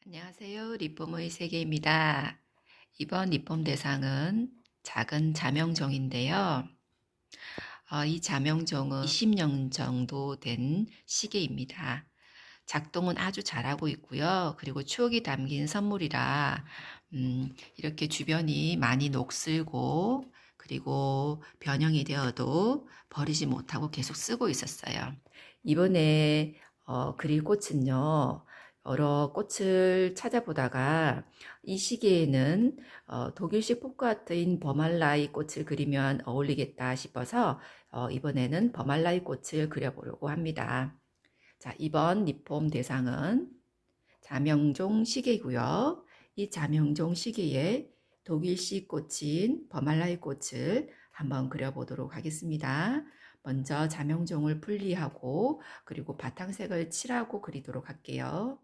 안녕하세요. 리폼의 세계입니다. 이번 리폼 대상은 작은 자명종인데요. 이 자명종은 20년 정도 된 시계입니다. 작동은 아주 잘하고 있고요. 그리고 추억이 담긴 선물이라 이렇게 주변이 많이 녹슬고 그리고 변형이 되어도 버리지 못하고 계속 쓰고 있었어요. 이번에 그릴 꽃은요. 여러 꽃을 찾아보다가 이 시기에는 독일식 포크아트인 버말라이 꽃을 그리면 어울리겠다 싶어서 이번에는 버말라이 꽃을 그려보려고 합니다. 자, 이번 리폼 대상은 자명종 시계고요. 이 자명종 시계에 독일식 꽃인 버말라이 꽃을 한번 그려보도록 하겠습니다. 먼저 자명종을 분리하고 그리고 바탕색을 칠하고 그리도록 할게요.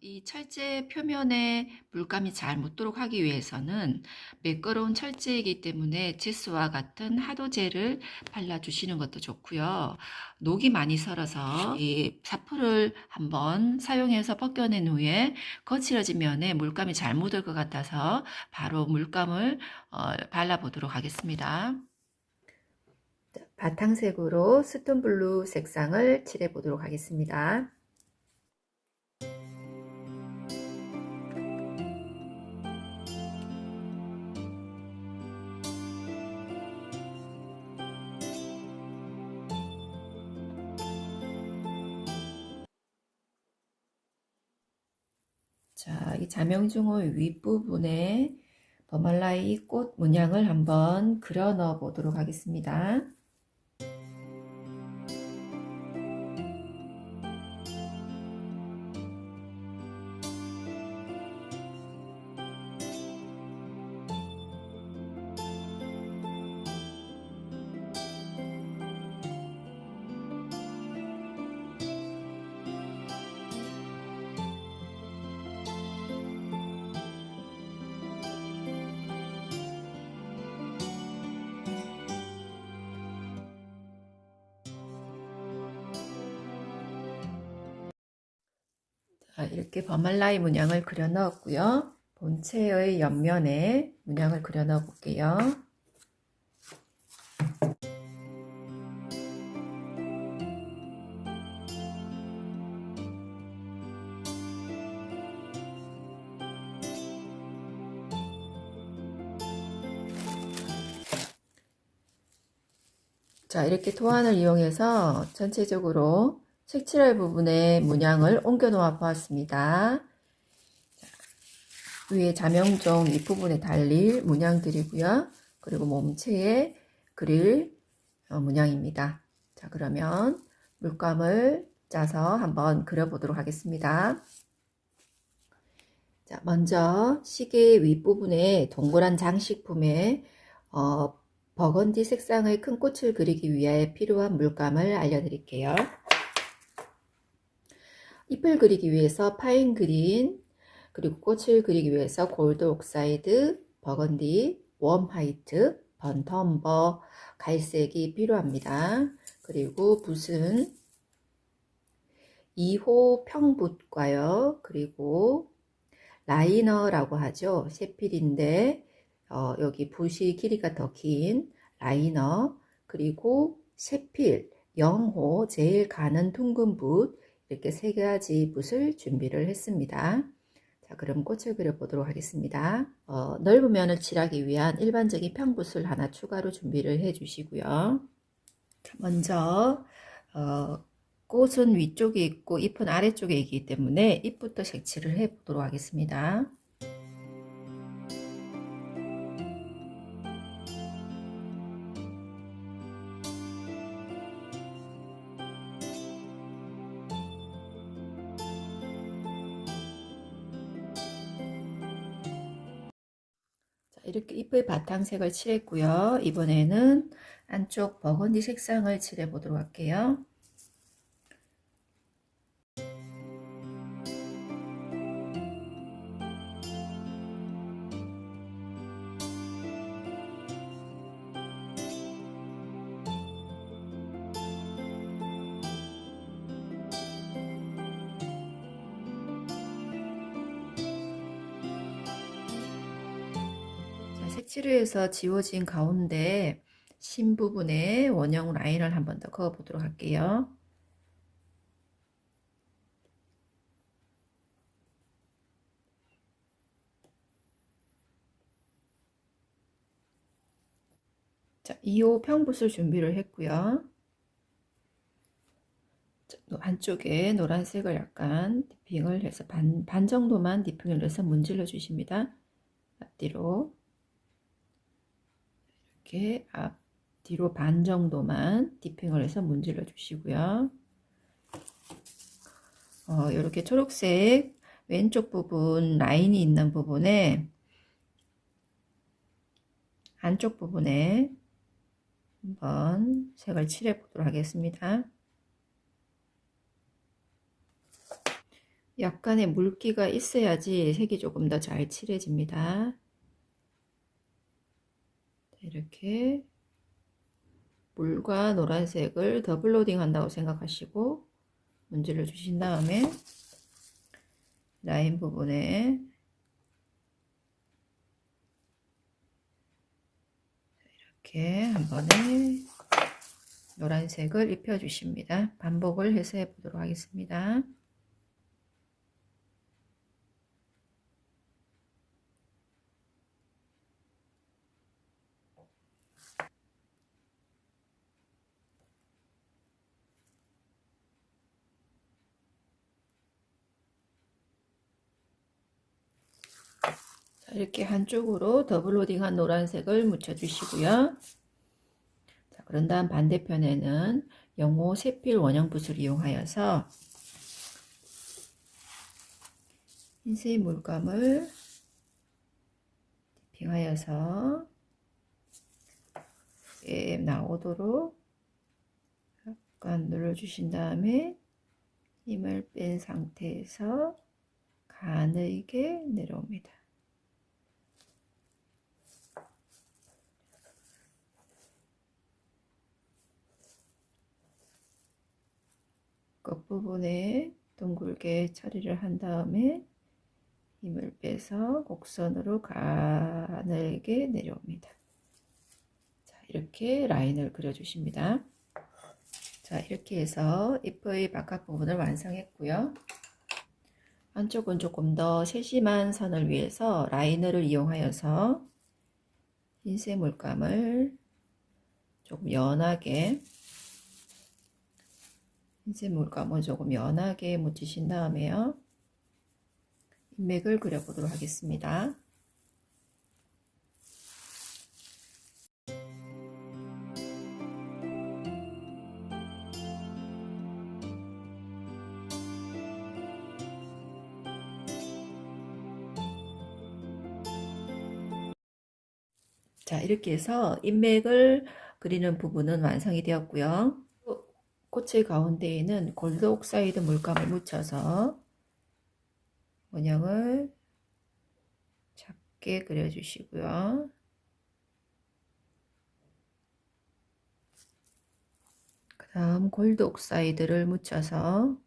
이 철제 표면에 물감이 잘 묻도록 하기 위해서는 매끄러운 철제이기 때문에 치스와 같은 하도젤을 발라주시는 것도 좋고요. 녹이 많이 설어서 이 사포를 한번 사용해서 벗겨낸 후에 거칠어진 면에 물감이 잘 묻을 것 같아서 바로 물감을 발라보도록 하겠습니다. 바탕색으로 스톤블루 색상을 칠해 보도록 하겠습니다. 자, 이 자명종의 윗부분에 버말라이 꽃 문양을 한번 그려 넣어 보도록 하겠습니다. 자, 이렇게 버말라이 문양을 그려 넣었고요. 본체의 옆면에 문양을 그려 넣어 볼게요. 자, 이렇게 도안을 이용해서 전체적으로 색칠할 부분에 문양을 옮겨 놓아 보았습니다. 위에 자명종 윗부분에 달릴 문양들이고요. 그리고 몸체에 그릴 문양입니다. 자, 그러면 물감을 짜서 한번 그려보도록 하겠습니다. 자, 먼저 시계 윗부분에 동그란 장식품에 버건디 색상의 큰 꽃을 그리기 위해 필요한 물감을 알려드릴게요. 잎을 그리기 위해서 파인 그린, 그리고 꽃을 그리기 위해서 골드 옥사이드, 버건디, 웜 화이트, 번터 엄버, 갈색이 필요합니다. 그리고 붓은 2호 평붓과요. 그리고 라이너라고 하죠. 세필인데 여기 붓이 길이가 더 긴 라이너, 그리고 세필, 0호 제일 가는 둥근 붓, 이렇게 세 가지 붓을 준비를 했습니다. 자, 그럼 꽃을 그려보도록 하겠습니다. 넓은 면을 칠하기 위한 일반적인 평붓을 하나 추가로 준비를 해 주시고요. 먼저 꽃은 위쪽에 있고 잎은 아래쪽에 있기 때문에 잎부터 색칠을 해 보도록 하겠습니다. 이렇게 잎의 바탕색을 칠했고요. 이번에는 안쪽 버건디 색상을 칠해 보도록 할게요. 색칠해서 지워진 가운데 심 부분에 원형 라인을 한 번 더 그어 보도록 할게요. 자, 2호 평붓을 준비를 했고요. 자, 안쪽에 노란색을 약간 디핑을 해서 반 정도만 디핑을 해서 문질러 주십니다. 앞뒤로 이렇게 앞뒤로 반 정도만 디핑을 해서 문질러 주시고요. 이렇게 초록색 왼쪽 부분 라인이 있는 부분에 안쪽 부분에 한번 색을 칠해 보도록 하겠습니다. 약간의 물기가 있어야지 색이 조금 더 잘 칠해집니다. 이렇게 물과 노란색을 더블 로딩 한다고 생각하시고 문질러 주신 다음에 라인 부분에 이렇게 한 번에 노란색을 입혀 주십니다. 반복을 해서 해 보도록 하겠습니다. 자, 이렇게 한쪽으로 더블 로딩한 노란색을 묻혀 주시고요. 자, 그런 다음 반대편에는 0호 세필 원형 붓을 이용하여서 흰색 물감을 디핑하여서 나오도록 약간 눌러주신 다음에 힘을 뺀 상태에서 가늘게 내려옵니다. 끝부분에 둥글게 처리를 한 다음에 힘을 빼서 곡선으로 가늘게 내려옵니다. 자, 이렇게 라인을 그려주십니다. 자, 이렇게 해서 잎의 바깥 부분을 완성했고요. 안쪽은 조금 더 세심한 선을 위해서 라이너를 이용하여서 흰색 물감을 조금 연하게 흰색 물감을 조금 연하게 묻히신 다음에요. 인맥을 그려보도록 하겠습니다. 자, 이렇게 해서 인맥을 그리는 부분은 완성이 되었고요. 꽃의 가운데에는 골드 옥사이드 물감을 묻혀서 원형을 작게 그려주시고요. 그 다음 골드 옥사이드를 묻혀서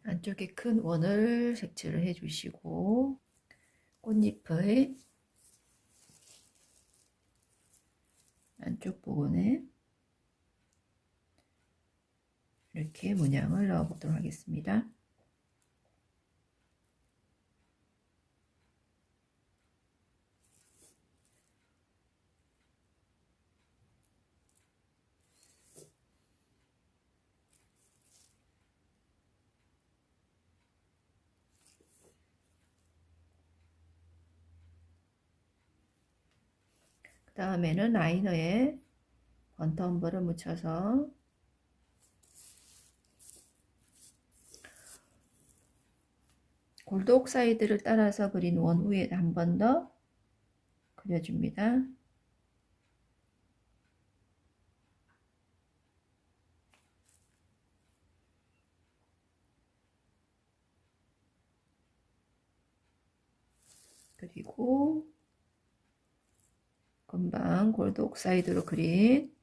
안쪽에 큰 원을 색칠을 해주시고 꽃잎의 안쪽 부분에 이렇게 문양을 넣어 보도록 하겠습니다. 그 다음에는 라이너에 번텀블을 묻혀서 골드 옥사이드를 따라서 그린 원 위에 한 번 더 그려줍니다. 그리고 금방 골드 옥사이드로 그린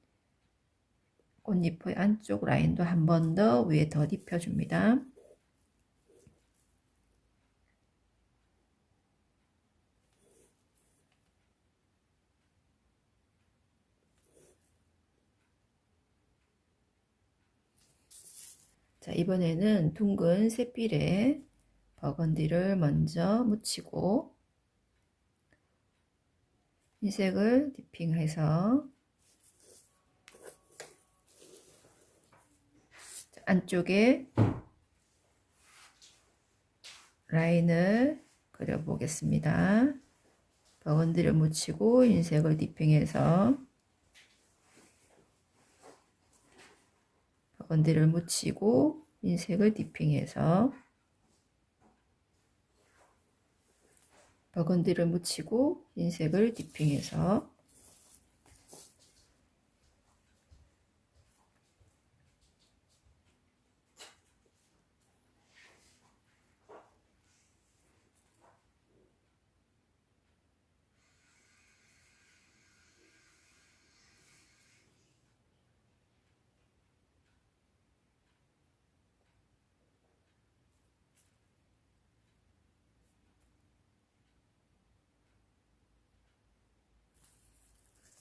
꽃잎의 안쪽 라인도 한 번 더 위에 더 입혀줍니다. 자, 이번에는 둥근 새필에 버건디를 먼저 묻히고 흰색을 디핑해서 안쪽에 라인을 그려보겠습니다. 버건디를 묻히고 흰색을 디핑해서 버건디를 묻히고 흰색을 디핑해서 버건디를 묻히고 흰색을 디핑해서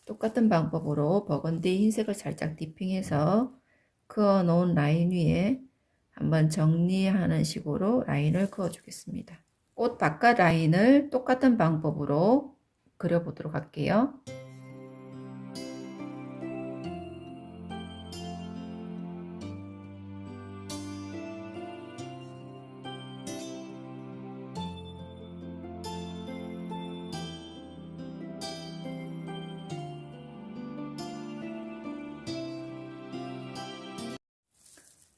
똑같은 방법으로 버건디 흰색을 살짝 디핑해서 그어 놓은 라인 위에 한번 정리하는 식으로 라인을 그어 주겠습니다. 꽃 바깥 라인을 똑같은 방법으로 그려보도록 할게요.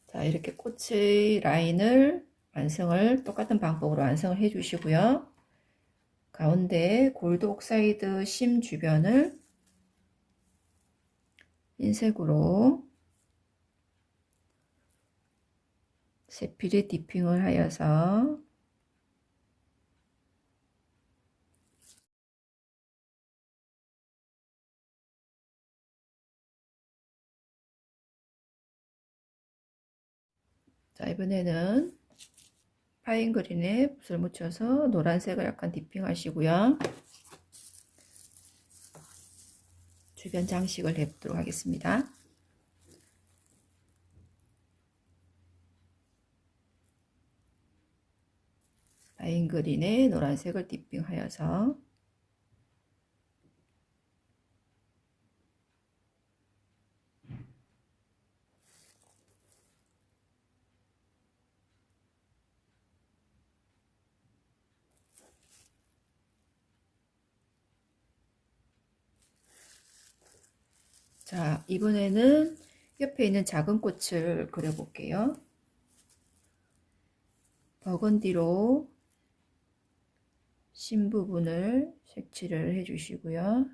자, 이렇게 꽃의 라인을 완성을 똑같은 방법으로 완성을 해 주시고요. 가운데 골드 옥사이드 심 주변을 흰색으로 세필에 디핑을 하여서 자, 이번에는 파인 그린에 붓을 묻혀서 노란색을 약간 디핑 하시고요. 주변 장식을 해보도록 하겠습니다. 파인 그린에 노란색을 디핑 하여서 자, 이번에는 옆에 있는 작은 꽃을 그려볼게요. 버건디로 심 부분을 색칠을 해주시고요.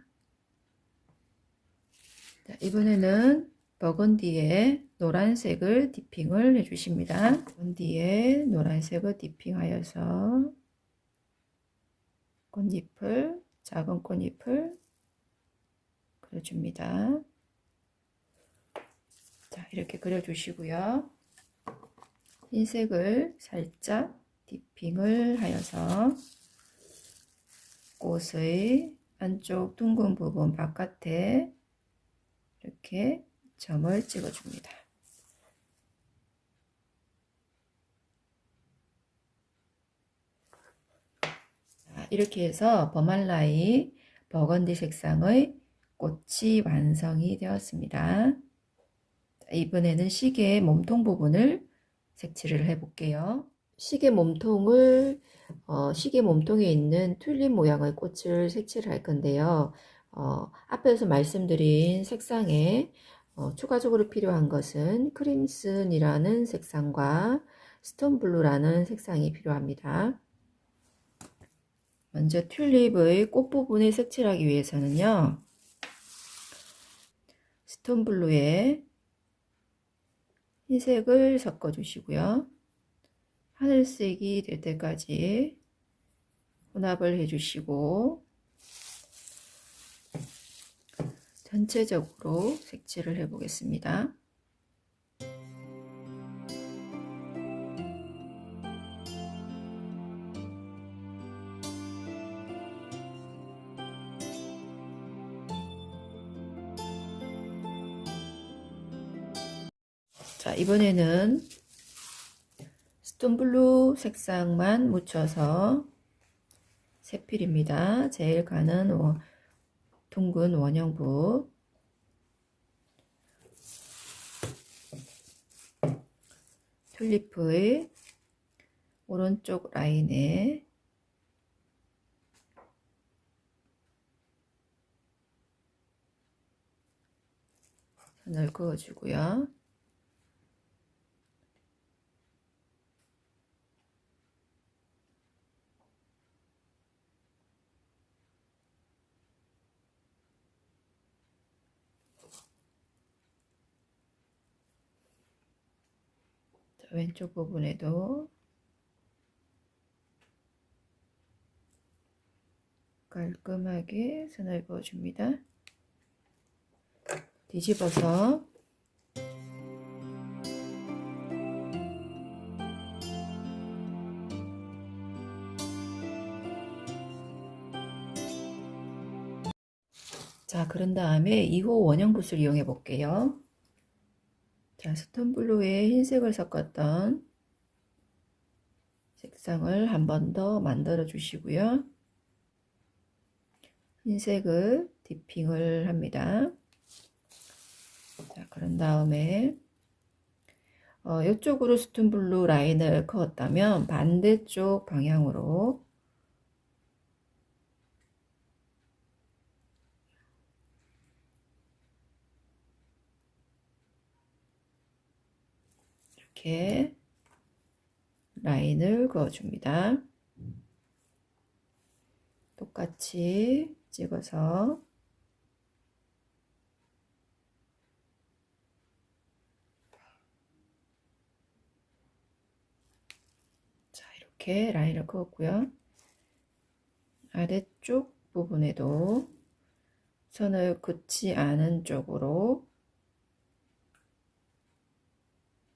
자, 이번에는 버건디에 노란색을 디핑을 해주십니다. 버건디에 노란색을 디핑하여서 꽃잎을, 작은 꽃잎을 그려줍니다. 자, 이렇게 그려주시고요. 흰색을 살짝 디핑을 하여서 꽃의 안쪽 둥근 부분 바깥에 이렇게 점을 찍어줍니다. 자, 이렇게 해서 버말라이 버건디 색상의 꽃이 완성이 되었습니다. 이번에는 시계 몸통 부분을 색칠을 해 볼게요. 시계 몸통을 시계 몸통에 있는 튤립 모양의 꽃을 색칠할 건데요. 앞에서 말씀드린 색상에 추가적으로 필요한 것은 크림슨이라는 색상과 스톤블루라는 색상이 필요합니다. 먼저 튤립의 꽃 부분을 색칠하기 위해서는요. 스톤블루에 흰색을 섞어 주시고요. 하늘색이 될 때까지 혼합을 해주시고 전체적으로 색칠을 해 보겠습니다. 자, 이번에는 스톤블루 색상만 묻혀서 세필입니다. 제일 가는 둥근 원형부 튤립의 오른쪽 라인에 선을 그어주고요. 왼쪽 부분에도 깔끔하게 선을 그어줍니다. 뒤집어서 자, 그런 다음에 2호 원형 붓을 이용해 볼게요. 자, 스톤블루에 흰색을 섞었던 색상을 한 번 더 만들어 주시고요. 흰색을 디핑을 합니다. 자, 그런 다음에 이쪽으로 스톤블루 라인을 그었다면 반대쪽 방향으로 이렇게 라인을 그어줍니다. 똑같이 찍어서 자, 이렇게 라인을 그었고요. 아래쪽 부분에도 선을 긋지 않은 쪽으로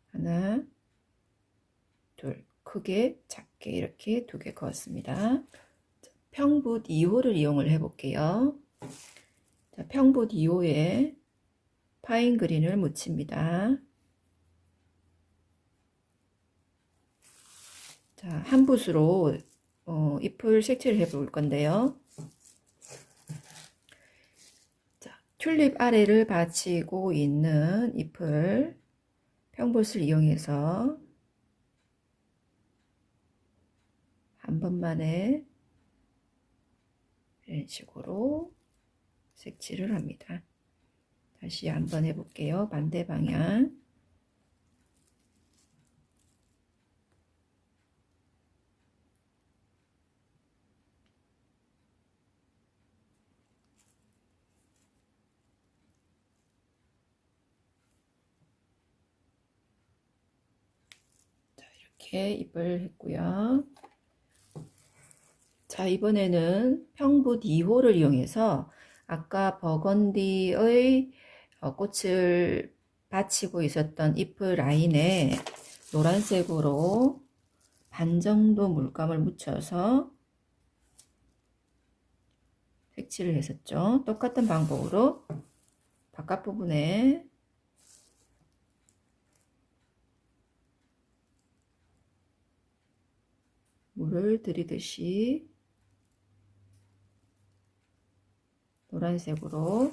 하나, 둘, 크게 작게 이렇게 두 개 그었습니다. 평붓 2호를 이용을 해 볼게요. 자, 평붓 2호에 파인 그린을 묻힙니다. 자, 한 붓으로 잎을 색칠을 해 볼 건데요. 자, 튤립 아래를 받치고 있는 잎을 평붓을 이용해서 한 번만에 이런 식으로 색칠을 합니다. 다시 한번 해볼게요. 반대 방향. 자, 이렇게 잎을 했고요. 자, 이번에는 평붓 2호를 이용해서 아까 버건디의 꽃을 받치고 있었던 잎의 라인에 노란색으로 반 정도 물감을 묻혀서 색칠을 했었죠. 똑같은 방법으로 바깥 부분에 물을 들이듯이 노란색으로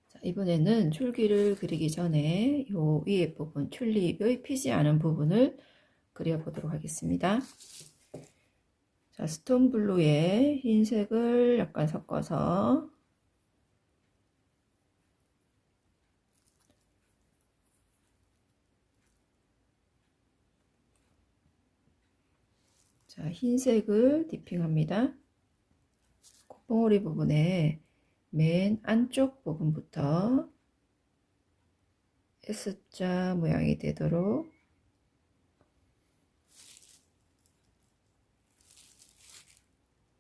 자, 이번에는 줄기를 그리기 전에 요 위에 부분 튤립의 피지 않은 부분을 그려보도록 하겠습니다. 자, 스톤블루에 흰색을 약간 섞어서 자, 흰색을 디핑합니다. 콧봉오리 부분에 맨 안쪽 부분부터 S자 모양이 되도록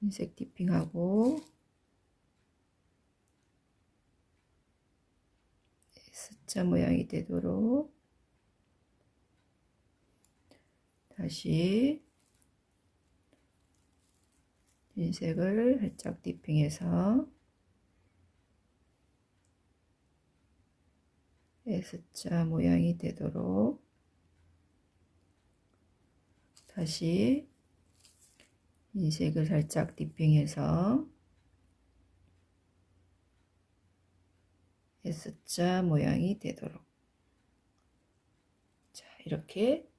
흰색 디핑하고 S자 모양이 되도록 다시 흰색을 살짝 디핑해서 S자 모양이 되도록 다시 흰색을 살짝 디핑해서 S자 모양이 되도록, 자, 이렇게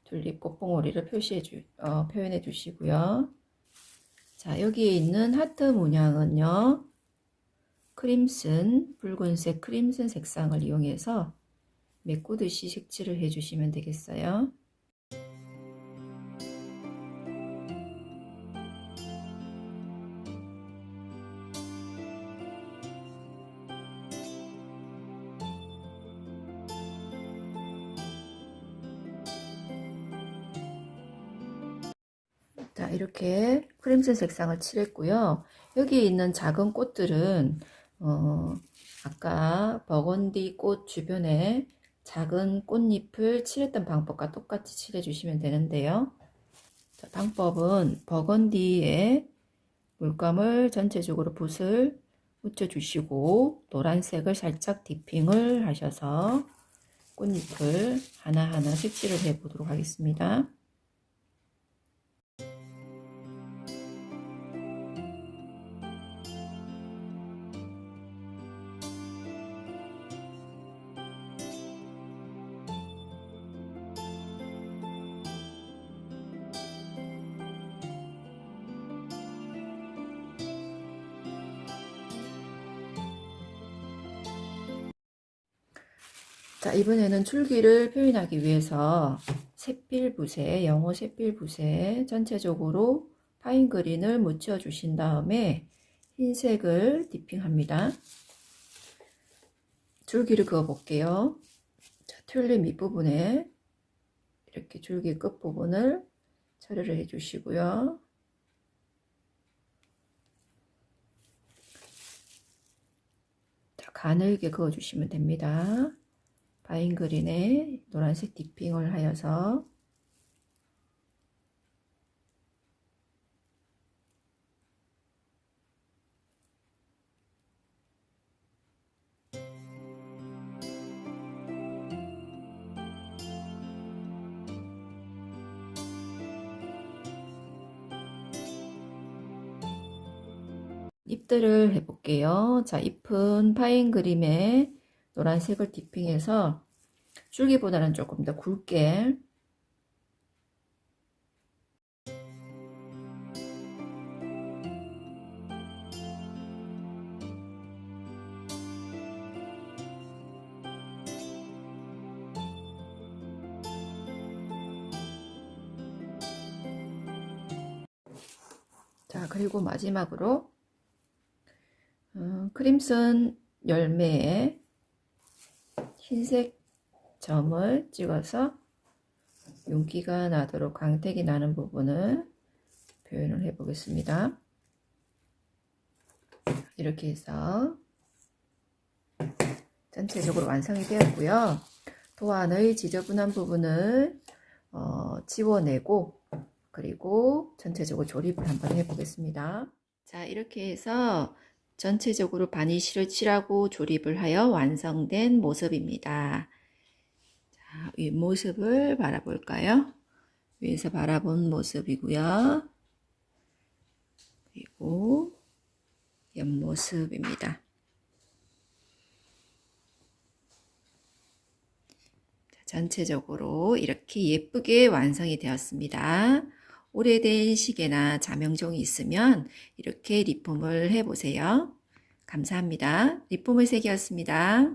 튤립 꽃봉오리를 표현해 주시고요. 자, 여기에 있는 하트 문양은요, 붉은색 크림슨 색상을 이용해서 메꾸듯이 색칠을 해 주시면 되겠어요. 자, 이렇게 크림슨 색상을 칠했고요. 여기 있는 작은 꽃들은 아까 버건디 꽃 주변에 작은 꽃잎을 칠했던 방법과 똑같이 칠해 주시면 되는데요. 자, 방법은 버건디에 물감을 전체적으로 붓을 묻혀 주시고 노란색을 살짝 디핑을 하셔서 꽃잎을 하나하나 색칠을 해 보도록 하겠습니다. 자, 이번에는 줄기를 표현하기 위해서 샛빛붓에, 영어 샛빛붓에 전체적으로 파인 그린을 묻혀 주신 다음에 흰색을 디핑합니다. 줄기를 그어 볼게요. 자, 튤립 밑부분에 이렇게 줄기 끝부분을 처리를 해 주시고요. 자, 가늘게 그어 주시면 됩니다. 파인 그린에 노란색 디핑을 하여서 잎들을 해볼게요. 자, 잎은 파인 그림에 노란색을 디핑해서 줄기보다는 조금 더 굵게 자, 그리고 마지막으로 크림슨 열매에 흰색 점을 찍어서 윤기가 나도록 광택이 나는 부분을 표현을 해 보겠습니다. 이렇게 해서 전체적으로 완성이 되었고요. 도안의 지저분한 부분을 지워내고 그리고 전체적으로 조립을 한번 해 보겠습니다. 자, 이렇게 해서 전체적으로 바니쉬를 칠하고 조립을 하여 완성된 모습입니다. 자, 윗모습을 바라볼까요? 위에서 바라본 모습이고요. 그리고 옆모습입니다. 전체적으로 이렇게 예쁘게 완성이 되었습니다. 오래된 시계나 자명종이 있으면 이렇게 리폼을 해보세요. 감사합니다. 리폼을 세기였습니다.